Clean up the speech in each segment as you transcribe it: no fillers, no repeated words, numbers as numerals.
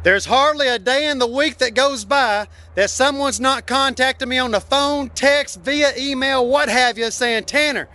There's hardly a day in the week that goes by that someone's not contacting me on the phone, text, via email, what have you, saying, Tanner,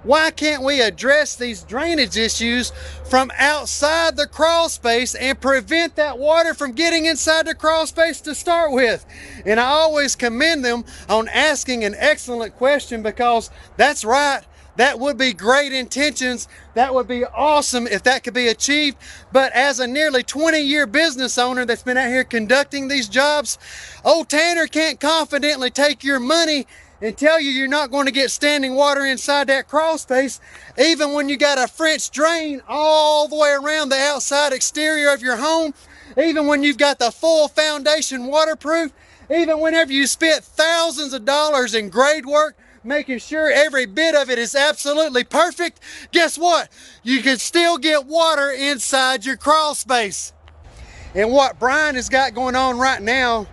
why can't we address these drainage issues from outside the crawl space and prevent that water from getting inside the crawl space to start with? And I always commend them on asking an excellent question, because that's right. That would be great intentions. That would be awesome if that could be achieved. But as a nearly 20-year business owner that's been out here conducting these jobs, old Tanner can't confidently take your money and tell you you're not going to get standing water inside that crawl space, even when you got a French drain all the way around the outside exterior of your home, even when you've got the full foundation waterproof, even whenever you spent thousands of dollars in grade work, making sure every bit of it is absolutely perfect. Guess what? You can still get water inside your crawl space. And what Brian has got going on right now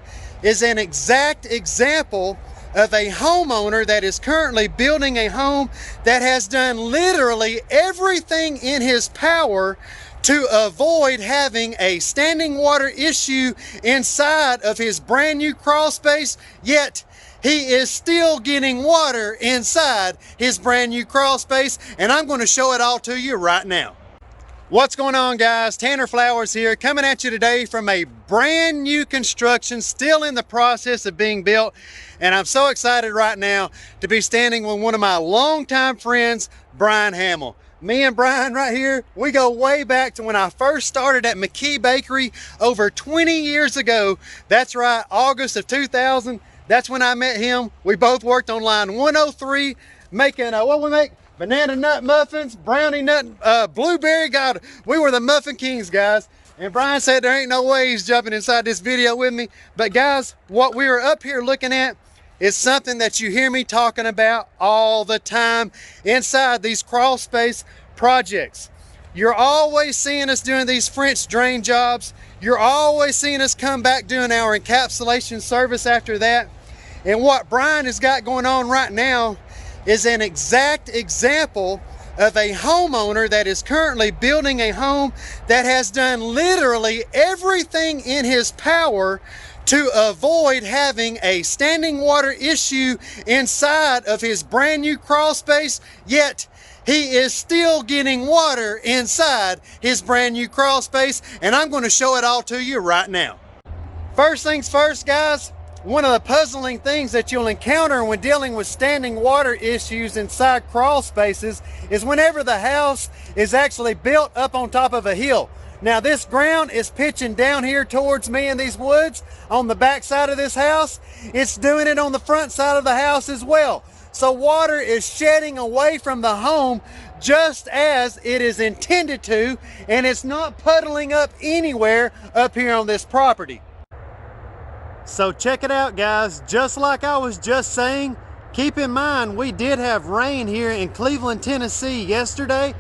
is an exact example of a homeowner that is currently building a home that has done literally everything in his power to avoid having a standing water issue inside of his brand new crawl space, yet he is still getting water inside his brand new crawl space, and I'm going to show it all to you right now. What's going on, guys? Tanner Flowers here, coming at you today from a brand new construction, still in the process of being built, and I'm so excited right now to be standing with one of my longtime friends, Brian Hamill. Me and Brian right here, we go way back to when I first started at McKee Bakery over 20 years ago. That's right, August of 2000. That's when I met him. We both worked on line 103, making, what we make? Banana nut muffins, brownie nut, blueberry. God, we were the Muffin Kings, guys. And Brian said there ain't no way he's jumping inside this video with me. But guys, what we were up here looking at is something that you hear me talking about all the time inside these crawl space projects. You're always seeing us doing these French drain jobs. You're always seeing us come back doing our encapsulation service after that. And what Brian has got going on right now is an exact example of a homeowner that is currently building a home that has done literally everything in his power to avoid having a standing water issue inside of his brand new crawl space, yet he is still getting water inside his brand new crawl space, and I'm going to show it all to you right now. First things first, guys, one of the puzzling things that you'll encounter when dealing with standing water issues inside crawl spaces is whenever the house is actually built up on top of a hill. Now this ground is pitching down here towards me in these woods on the back side of this house. It's doing it on the front side of the house as well. So water is shedding away from the home just as it is intended to, and it's not puddling up anywhere up here on this property. So check it out, guys. Just like I was just saying, keep in mind we did have rain here in Cleveland, Tennessee yesterday,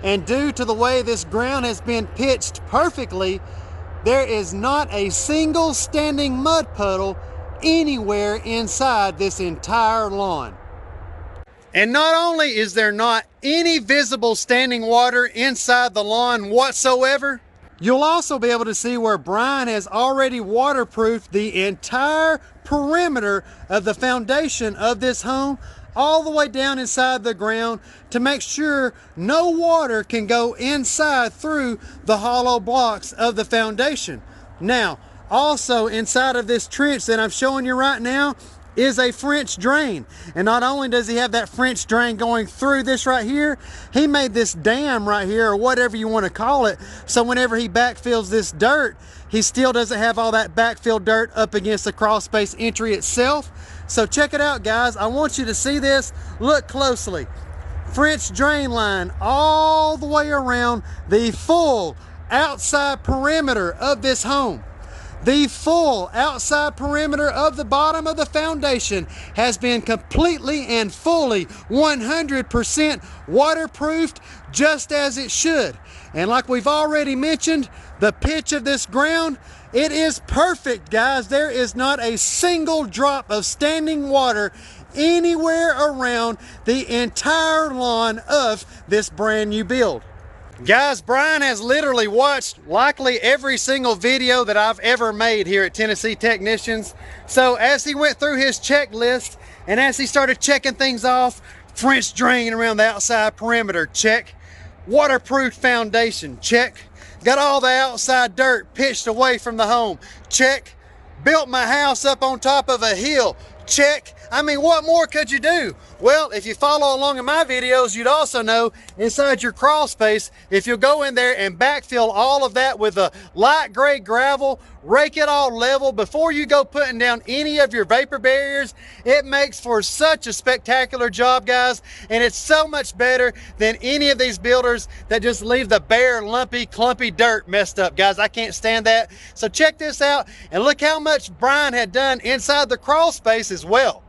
and due to the way this ground has been pitched perfectly, there is not a single standing mud puddle anywhere inside this entire lawn. And not only is there not any visible standing water inside the lawn whatsoever, you'll also be able to see where Brian has already waterproofed the entire perimeter of the foundation of this home all the way down inside the ground to make sure no water can go inside through the hollow blocks of the foundation. Now, also inside of this trench that I'm showing you right now is a French drain. And not only does he have that French drain going through this right here, he made this dam right here, or whatever you want to call it, so whenever he backfills this dirt, he still doesn't have all that backfill dirt up against the crawl space entry itself. So check it out, guys. I want you to see this. Look closely. French drain line all the way around the full outside perimeter of this home. The full outside perimeter of the bottom of the foundation has been completely and fully 100% waterproofed, just as it should. And like we've already mentioned, the pitch of this ground, it is perfect, guys. There is not a single drop of standing water anywhere around the entire lawn of this brand new build. Guys, Brian has literally watched likely every single video that I've ever made here at Tennessee Technicians. So as he went through his checklist and as he started checking things off, French drain around the outside perimeter, check. Waterproof foundation, check. Got all the outside dirt pitched away from the home, check. Built my house up on top of a hill, check. I mean, what more could you do? Well, if you follow along in my videos, you'd also know inside your crawl space, if you'll go in there and backfill all of that with a light gray gravel, rake it all level before you go putting down any of your vapor barriers, it makes for such a spectacular job, guys. And it's so much better than any of these builders that just leave the bare, lumpy, clumpy dirt messed up, guys. I can't stand that. So check this out and look how much Brian had done inside the crawl space as well.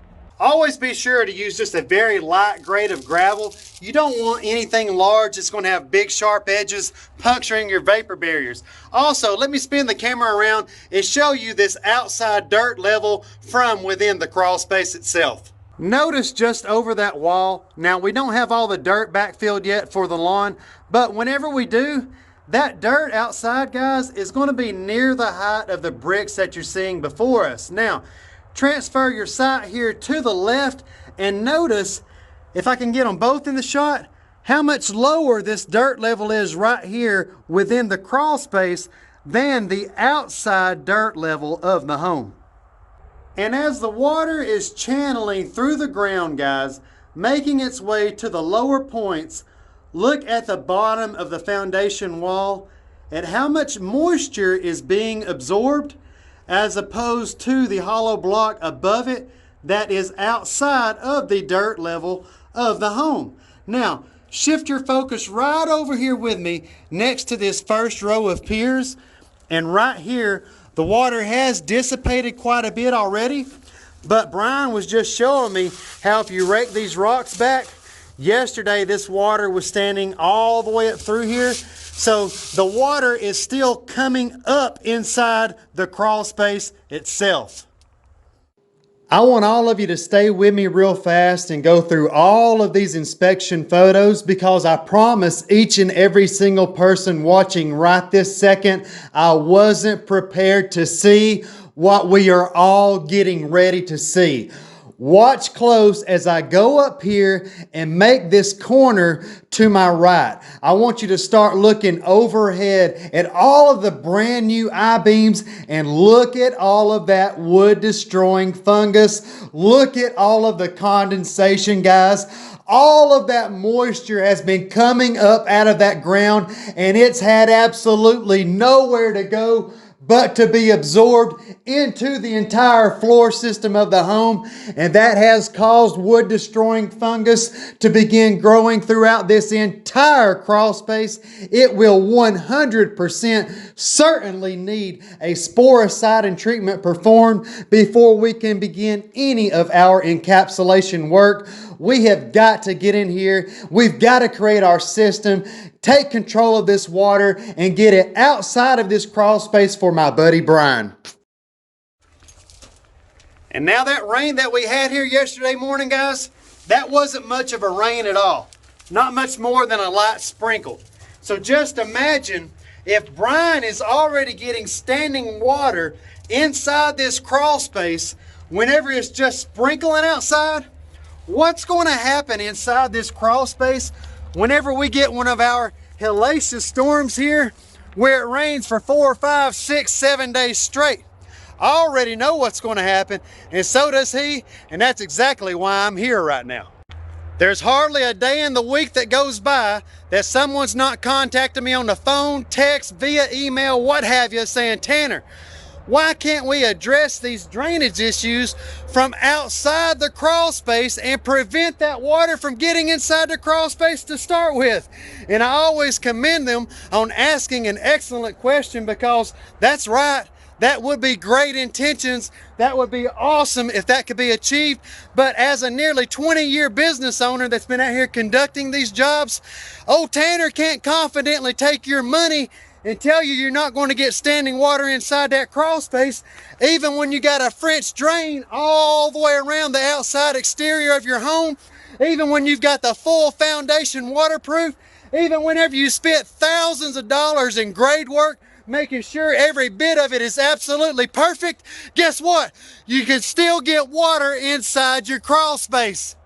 Always be sure to use just a very light grade of gravel. You don't want anything large that's going to have big sharp edges puncturing your vapor barriers. Also, let me spin the camera around and show you this outside dirt level from within the crawl space itself. Notice just over that wall, now we don't have all the dirt backfilled yet for the lawn, but whenever we do, that dirt outside, guys, is going to be near the height of the bricks that you're seeing before us. Now, transfer your sight here to the left and notice, if I can get them both in the shot, how much lower this dirt level is right here within the crawl space than the outside dirt level of the home. And as the water is channeling through the ground, guys, making its way to the lower points, look at the bottom of the foundation wall at how much moisture is being absorbed as opposed to the hollow block above it that is outside of the dirt level of the home. Now, shift your focus right over here with me next to this first row of piers, and right here, the water has dissipated quite a bit already, but Brian was just showing me how if you rake these rocks back, yesterday this water was standing all the way up through here. So the water is still coming up inside the crawl space itself. I want all of you to stay with me real fast and go through all of these inspection photos, because I promise each and every single person watching right this second, I wasn't prepared to see what we are all getting ready to see. Watch close as I go up here and make this corner to my right. I want you to start looking overhead at all of the brand new I-beams and look at all of that wood destroying fungus. Look at all of the condensation, guys. All of that moisture has been coming up out of that ground, and it's had absolutely nowhere to go but to be absorbed into the entire floor system of the home. And that has caused wood destroying fungus to begin growing throughout this entire crawl space. It will 100% certainly need a sporicidin treatment performed before we can begin any of our encapsulation work. We have got to get in here. We've got to create our system, take control of this water, and get it outside of this crawl space for my buddy Brian. And now that rain that we had here yesterday morning, guys, that wasn't much of a rain at all. Not much more than a light sprinkle. So just imagine if Brian is already getting standing water inside this crawl space whenever it's just sprinkling outside. What's going to happen inside this crawl space whenever we get one of our hellacious storms here where it rains for 4, 5, 6, 7 days straight? I already know what's going to happen, and so does he, and that's exactly why I'm here right now. There's hardly a day in the week that goes by that someone's not contacting me on the phone, text, via email, what have you, saying, Tanner, why can't we address these drainage issues from outside the crawl space and prevent that water from getting inside the crawl space to start with? And I always commend them on asking an excellent question, because that's right. That would be great intentions. That would be awesome if that could be achieved. But as a nearly 20-year business owner that's been out here conducting these jobs, old Tanner can't confidently take your money and tell you you're not going to get standing water inside that crawl space, even when you got a French drain all the way around the outside exterior of your home, even when you've got the full foundation waterproof, Even whenever you spent thousands of dollars in grade work, making sure every bit of it is absolutely perfect, guess what? You can still get water inside your crawl space.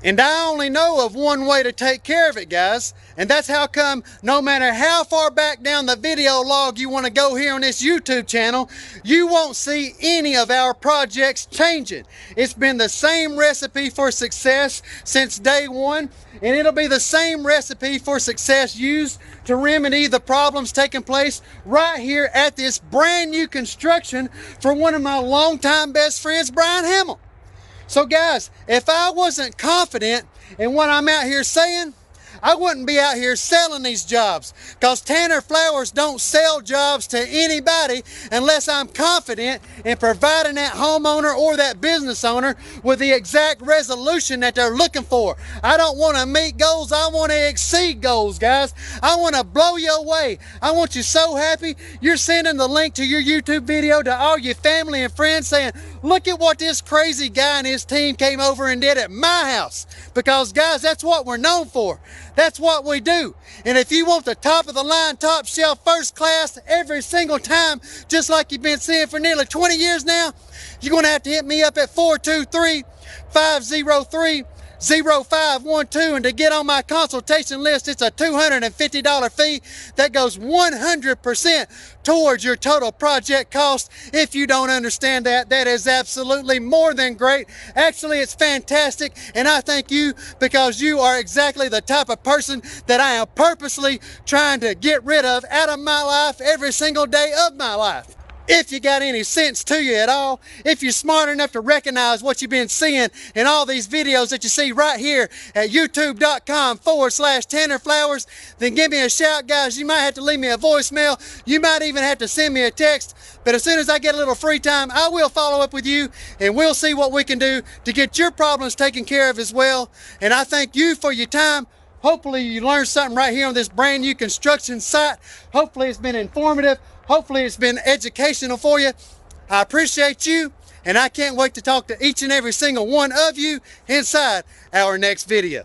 And I only know of one way to take care of it, guys. And that's how come no matter how far back down the video log you want to go here on this YouTube channel, you won't see any of our projects changing. It's been the same recipe for success since day one, and it'll be the same recipe for success used to remedy the problems taking place right here at this brand new construction for one of my longtime best friends, Brian Hamill. So guys, if I wasn't confident in what I'm out here saying, I wouldn't be out here selling these jobs, because Tanner Flowers don't sell jobs to anybody unless I'm confident in providing that homeowner or that business owner with the exact resolution that they're looking for. I don't want to meet goals, I want to exceed goals, guys. I want to blow you away. I want you so happy you're sending the link to your YouTube video to all your family and friends saying, look at what this crazy guy and his team came over and did at my house. Because guys, that's what we're known for. That's what we do. And if you want the top of the line, top shelf, first class every single time, just like you've been seeing for nearly 20 years now, you're going to have to hit me up at 423-503-0512. And to get on my consultation list, it's a $250 fee that goes 100% towards your total project cost. If you don't understand that, that is absolutely more than great. Actually, it's fantastic, and I thank you because you are exactly the type of person that I am purposely trying to get rid of out of my life every single day of my life. If you got any sense to you at all, if you're smart enough to recognize what you've been seeing in all these videos that you see right here at youtube.com/Tanner Flowers, then give me a shout, guys. You might have to leave me a voicemail. You might even have to send me a text. But as soon as I get a little free time, I will follow up with you, and we'll see what we can do to get your problems taken care of as well. And I thank you for your time. Hopefully you learned something right here on this brand new construction site. Hopefully it's been informative. Hopefully it's been educational for you. I appreciate you, and I can't wait to talk to each and every single one of you inside our next video.